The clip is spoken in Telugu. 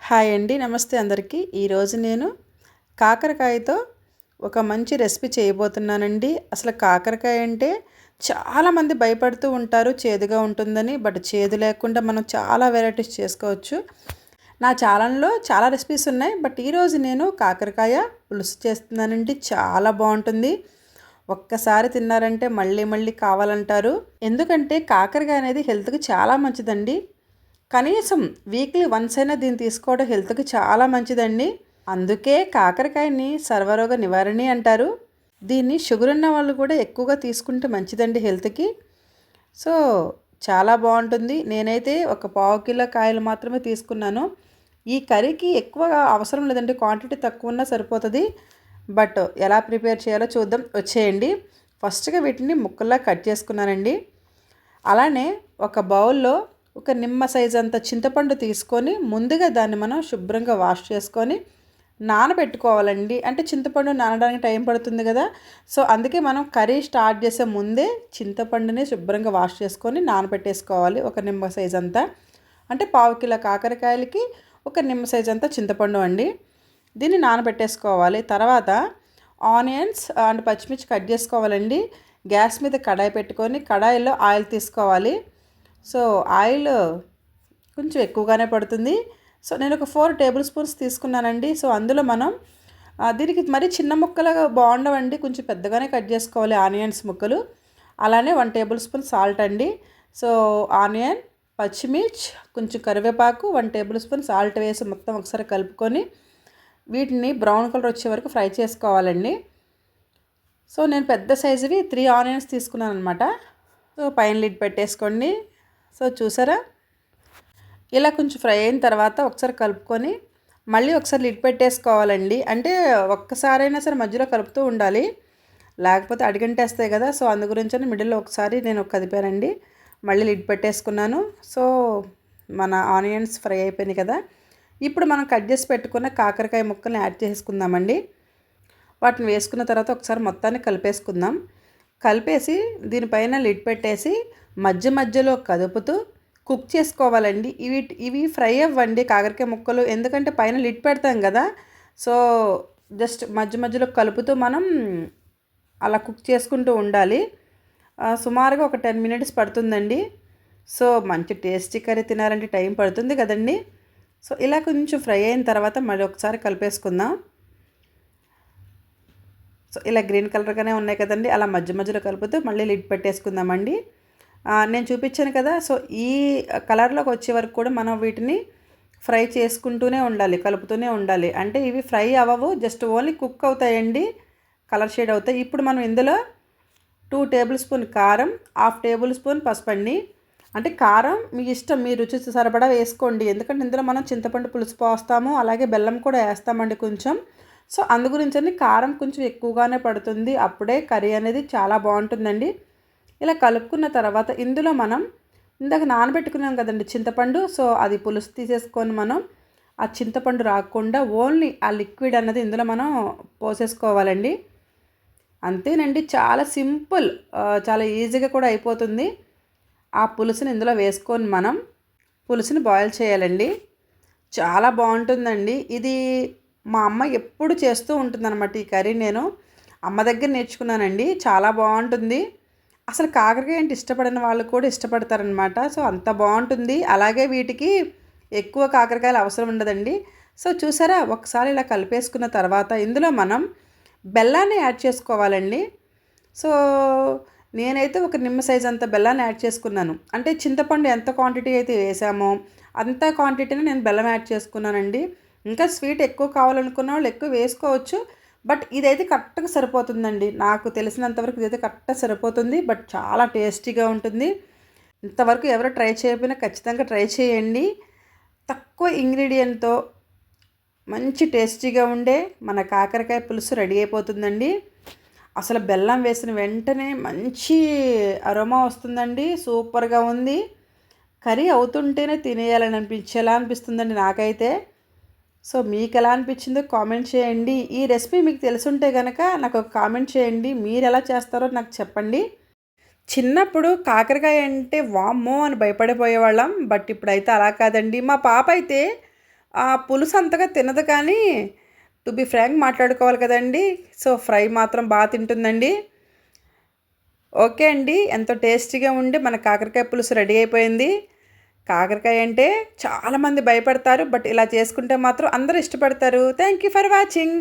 హాయ్ అండి. నమస్తే అందరికీ. ఈరోజు నేను కాకరకాయతో ఒక మంచి రెసిపీ చేయబోతున్నానండి. అసలు కాకరకాయ అంటే చాలామంది భయపడుతూ ఉంటారు చేదుగా ఉంటుందని. బట్ చేదు లేకుండా మనం చాలా వెరైటీస్ చేసుకోవచ్చు. నా ఛానల్‌లో చాలా రెసిపీస్ ఉన్నాయి. బట్ ఈరోజు నేను కాకరకాయ పులుసు చేస్తున్నానండి. చాలా బావుంటుంది. ఒక్కసారి తిన్నారంటే మళ్ళీ మళ్ళీ కావాలంటారు. ఎందుకంటే కాకరకాయ అనేది హెల్త్‌కి చాలా మంచిదండి. కనీసం వీక్లీ వన్స్ అయినా దీన్ని తీసుకోవడం హెల్త్కి చాలా మంచిదండి. అందుకే కాకరకాయని సర్వరోగ నివారణి అంటారు. దీన్ని షుగర్ ఉన్న వాళ్ళు కూడా ఎక్కువగా తీసుకుంటే మంచిదండి హెల్త్కి. సో చాలా బాగుంటుంది. నేనైతే ఒక పావు కిలో కాయలు మాత్రమే తీసుకున్నాను. ఈ కర్రీకి ఎక్కువగా అవసరం లేదండి, క్వాంటిటీ తక్కువ ఉన్నా సరిపోతుంది. బట్ ఎలా ప్రిపేర్ చేయాలో చూద్దాం, వచ్చేయండి. ఫస్ట్గా వీటిని ముక్కల్లా కట్ చేసుకున్నానండి. అలానే ఒక బౌల్లో ఒక నిమ్మ సైజు అంత చింతపండు తీసుకొని ముందుగా దాన్ని మనం శుభ్రంగా వాష్ చేసుకొని నానబెట్టుకోవాలండి. అంటే చింతపండు నానడానికి టైం పడుతుంది కదా, సో అందుకే మనం కర్రీ స్టార్ట్ చేసే ముందే చింతపండుని శుభ్రంగా వాష్ చేసుకొని నానబెట్టేసుకోవాలి. ఒక నిమ్మ సైజు అంతా, అంటే పావు కిలో కాకరకాయలకి ఒక నిమ్మ సైజు అంతా చింతపండు అండి. దీన్ని నానబెట్టేసుకోవాలి. తర్వాత ఆనియన్స్ అండ్ పచ్చిమిర్చి కట్ చేసుకోవాలండి. గ్యాస్ మీద కడాయి పెట్టుకొని కడాయిలో ఆయిల్ తీసుకోవాలి. సో ఆయిల్ కొంచెం ఎక్కువగానే పడుతుంది. సో నేను ఒక 4 టేబుల్ స్పూన్స్ తీసుకున్నానండి. సో అందులో మనం దీనికి మరీ చిన్న ముక్కలుగా బాగుండవండి, కొంచెం పెద్దగానే కట్ చేసుకోవాలి ఆనియన్స్ ముక్కలు. అలానే 1 టేబుల్ స్పూన్ సాల్ట్ అండి. సో ఆనియన్, పచ్చిమిర్చి, కొంచెం కరివేపాకు, 1 టేబుల్ స్పూన్ సాల్ట్ వేసి మొత్తం ఒకసారి కలుపుకొని వీటిని బ్రౌన్ కలర్ వచ్చే వరకు ఫ్రై చేసుకోవాలండి. సో నేను పెద్ద సైజువి 3 ఆనియన్స్ తీసుకున్నాను అనమాట. సో పైన లిడ్ పెట్టేసుకోండి. సో చూసారా, ఇలా కొంచెం ఫ్రై అయిన తర్వాత ఒకసారి కలుపుకొని మళ్ళీ ఒకసారి లిడ్ పెట్టేసుకోవాలండి. అంటే ఒక్కసారైనా సరే మధ్యలో కలుపుతూ ఉండాలి, లేకపోతే అడిగంటేస్తాయి కదా. సో అందు గురించి మిడిల్లో ఒకసారి నేను కదిపానండి. మళ్ళీ లిడ్ పెట్టేసుకున్నాను. సో మన ఆనియన్స్ ఫ్రై అయిపోయినాయి కదా. ఇప్పుడు మనం కట్ చేసి పెట్టుకున్న కాకరకాయ ముక్కల్ని యాడ్ చేసుకుందామండి. వాటిని వేసుకున్న తర్వాత ఒకసారి మొత్తాన్ని కలిపేసుకుందాం. కలిపేసి దీనిపైన లిడ్ పెట్టేసి మధ్య మధ్యలో కదుపుతూ కుక్ చేసుకోవాలండి. ఇవి ఫ్రై అవ్వండి కాకరకాయ ముక్కలు, ఎందుకంటే పైన లిడ్ పెడతాం కదా. సో జస్ట్ మధ్య మధ్యలో కలుపుతూ మనం అలా కుక్ చేసుకుంటూ ఉండాలి. సుమారుగా ఒక 10 మినిట్స్ పడుతుందండి. సో మంచి టేస్టీ కర్రీ తినాలంటే టైం పడుతుంది కదండి. సో ఇలా కొంచెం ఫ్రై అయిన తర్వాత మళ్ళీ ఒకసారి కలిపేసుకుందాం. సో ఇలా గ్రీన్ కలర్గానే ఉన్నాయి కదండి, అలా మధ్య మధ్యలో కలుపుతూ మళ్ళీ లిడ్ పెట్టేసుకుందామండి. నేను చూపించాను కదా, సో ఈ కలర్లోకి వచ్చే వరకు కూడా మనం వీటిని ఫ్రై చేసుకుంటూనే ఉండాలి, కలుపుతూనే ఉండాలి. అంటే ఇవి ఫ్రై అవ్వవు, జస్ట్ ఓన్లీ కుక్ అవుతాయండి, కలర్ షేడ్ అవుతాయి. ఇప్పుడు మనం ఇందులో 2 టేబుల్ స్పూన్ కారం, 1/2 టేబుల్ స్పూన్ పసుపండి. అంటే కారం మీ ఇష్టం, మీ రుచి సరిపడా వేసుకోండి, ఎందుకంటే ఇందులో మనం చింతపండు పులుసు పోస్తాము, అలాగే బెల్లం కూడా వేస్తామండి కొంచెం. సో అందు గురించి కారం కొంచెం ఎక్కువగానే పడుతుంది, అప్పుడే కర్రీ అనేది చాలా బాగుంటుందండి. ఇలా కలుపుకున్న తర్వాత ఇందులో మనం ఇందాక నానబెట్టుకున్నాం కదండి చింతపండు, సో అది పులుసు తీసేసుకొని మనం ఆ చింతపండు రాకుండా ఓన్లీ ఆ లిక్విడ్ అన్నది ఇందులో మనం పోసేసుకోవాలండి. అంతేనండి, చాలా సింపుల్, చాలా ఈజీగా కూడా అయిపోతుంది. ఆ పులుసుని ఇందులో వేసుకొని మనం పులుసుని బాయిల్ చేయాలండి. చాలా బాగుంటుందండి ఇది. మా అమ్మ ఎప్పుడు చేస్తూ ఉంటుందన్నమాట ఈ కర్రీ. నేను అమ్మ దగ్గర నేర్చుకున్నానండి, చాలా బాగుంటుంది. అసలు కాకరకాయ అంటే ఇష్టపడిన వాళ్ళు కూడా ఇష్టపడతారనమాట. సో అంత బాగుంటుంది. అలాగే వీటికి ఎక్కువ కాకరకాయలు అవసరం ఉండదండి. సో చూసారా, ఒకసారి ఇలా కలిపేసుకున్న తర్వాత ఇందులో మనం బెల్లాన్ని యాడ్ చేసుకోవాలండి. సో నేనైతే ఒక నిమ్మ సైజ్ అంత బెల్లాన్ని యాడ్ చేసుకున్నాను. అంటే చింతపండు ఎంత క్వాంటిటీ అయితే వేసామో అంత క్వాంటిటీని నేను బెల్లం యాడ్ చేసుకున్నానండి. ఇంకా స్వీట్ ఎక్కువ కావాలనుకున్న వాళ్ళు ఎక్కువ వేసుకోవచ్చు, బట్ ఇదైతే కరెక్ట్గా సరిపోతుందండి. నాకు తెలిసినంతవరకు ఇదైతే కరెక్ట్గా సరిపోతుంది. బట్ చాలా టేస్టీగా ఉంటుంది. ఇంతవరకు ఎవరు ట్రై చేయకపోయినా ఖచ్చితంగా ట్రై చేయండి. తక్కువ ఇంగ్రీడియంట్తో మంచి టేస్టీగా ఉండే మన కాకరకాయ పులుసు రెడీ అయిపోతుందండి. అసలు బెల్లం వేసిన వెంటనే మంచి అరోమా వస్తుందండి, సూపర్గా ఉంది. కర్రీ అవుతుంటేనే తినేయాలని ఎలా అనిపిస్తుందండి నాకైతే. సో మీకు ఎలా అనిపించిందో కామెంట్ చేయండి. ఈ రెసిపీ మీకు తెలుసుంటే కనుక నాకు ఒక కామెంట్ చేయండి, మీరు ఎలా చేస్తారో నాకు చెప్పండి. చిన్నప్పుడు కాకరకాయ అంటే వామ్మో అని భయపడిపోయేవాళ్ళం, బట్ ఇప్పుడైతే అలా కాదండి. మా పాప అయితే ఆ పులుసు అంతగా తినదు కానీ టు బీ ఫ్రాంక్ మాట్లాడుకోవాలి కదండీ! సో, ఫ్రై మాత్రం తింటుందండి. ఓకే అండి. ఎంతో టేస్టీగా ఉండి మన కాకరకాయ పులుసు రెడీ అయిపోయింది. కాకరకాయ అంటే చాలామంది భయపడతారు. బట్ ఇలా చేసుకుంటే మాత్రం అందరూ ఇష్టపడతారు. Thank you for watching.